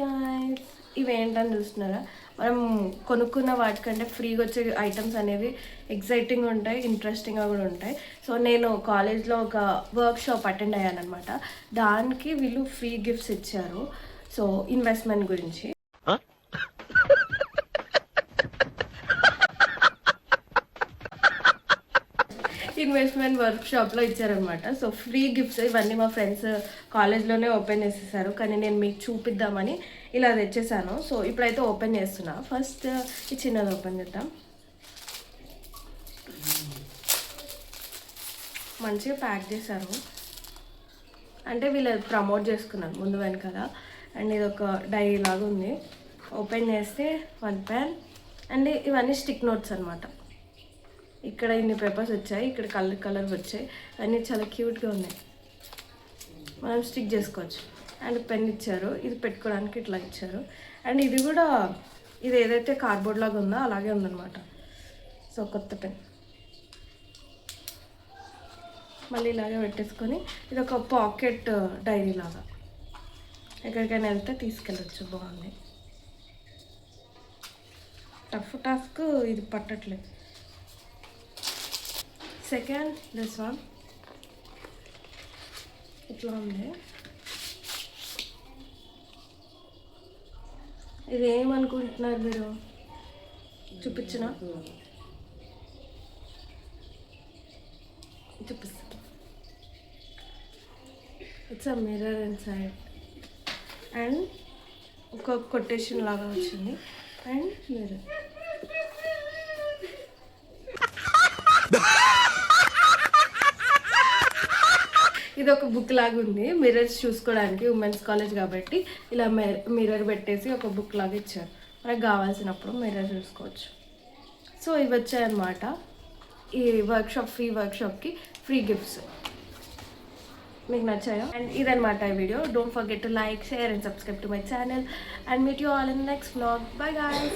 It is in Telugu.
గైస్, ఇవేంటని చూస్తున్నారా? మనం కొనుక్కున్న వాటికంటే ఫ్రీగా వచ్చే ఐటమ్స్ అనేవి ఎగ్జైటింగ్ ఉంటాయి, ఇంట్రెస్టింగ్గా కూడా ఉంటాయి. సో నేను కాలేజ్లో ఒక వర్క్ షాప్ అటెండ్ అయ్యాను అనమాట. దానికి వీళ్ళు ఫ్రీ గిఫ్ట్స్ ఇచ్చారు. సో ఇన్వెస్ట్మెంట్ గురించి ఇన్వెస్ట్మెంట్ వర్క్ షాప్లో ఇచ్చారనమాట. సో ఫ్రీ గిఫ్ట్స్ ఇవన్నీ మా ఫ్రెండ్స్ కాలేజ్లోనే ఓపెన్ చేసేసారు, కానీ నేను మీకు చూపిద్దామని ఇలా తెచ్చేసాను. సో ఇప్పుడైతే ఓపెన్ చేస్తున్నా. ఫస్ట్ ఈ చిన్నది ఓపెన్ చేద్దాం. మంచిగా ప్యాక్ చేశారు, అంటే వీళ్ళు ప్రమోట్ చేసుకున్నారు ముందు వెనకాల. అండ్ ఇది ఒక డైరీ లాగా ఉంది. ఓపెన్ చేస్తే 1 పెన్ అండ్ ఇవన్నీ స్టిక్ నోట్స్ అనమాట. ఇక్కడ ఇన్ని పేపర్స్ వచ్చాయి, ఇక్కడ కలర్ కలర్ వచ్చాయి, అన్నీ చాలా క్యూట్గా ఉన్నాయి. మనం స్టిక్ చేసుకోవచ్చు. అండ్ పెన్ ఇచ్చారు, ఇది పెట్టుకోవడానికి ఇట్లా ఇచ్చారు. అండ్ ఇది కూడా ఇది ఏదైతే కార్డ్బోర్డ్ లాగా ఉందో అలాగే ఉందన్నమాట. సో కొత్త పెన్ మళ్ళీ ఇలాగే పెట్టేసుకొని ఇది ఒక పాకెట్ డైరీ లాగా ఎక్కడికైనా వెళ్తే తీసుకెళ్ళచ్చు. బాగుంది. టఫ్ టాస్క్ ఇది పట్టట్లేదు. సెకండ్ దిస్ వన్ ఇట్లా ఉంది. ఇది ఏమనుకుంటున్నారు మీరు? చూపించిన చూపిస్తా. It's a mirror inside and ఒక కొటేషన్ లాగా వచ్చింది అండ్ మిర్రర్. ఇది ఒక బుక్ లాగా ఉంది, మిర్రర్స్ చూసుకోవడానికి. ఉమెన్స్ కాలేజ్ కాబట్టి ఇలా మిర్రర్ పెట్టేసి ఒక బుక్ లాగా ఇచ్చారు. మనకు కావాల్సినప్పుడు మిర్రర్ చూసుకోవచ్చు. సో ఇవి వచ్చాయన్నమాట ఈ వర్క్షాప్, ఫ్రీ వర్క్షాప్కి ఫ్రీ గిఫ్ట్స్. మీకు నచ్చాయో? అండ్ ఇదన్నమాట ఈ video. Don't forget to like, share and subscribe to my channel and meet you all in next vlog. By guys.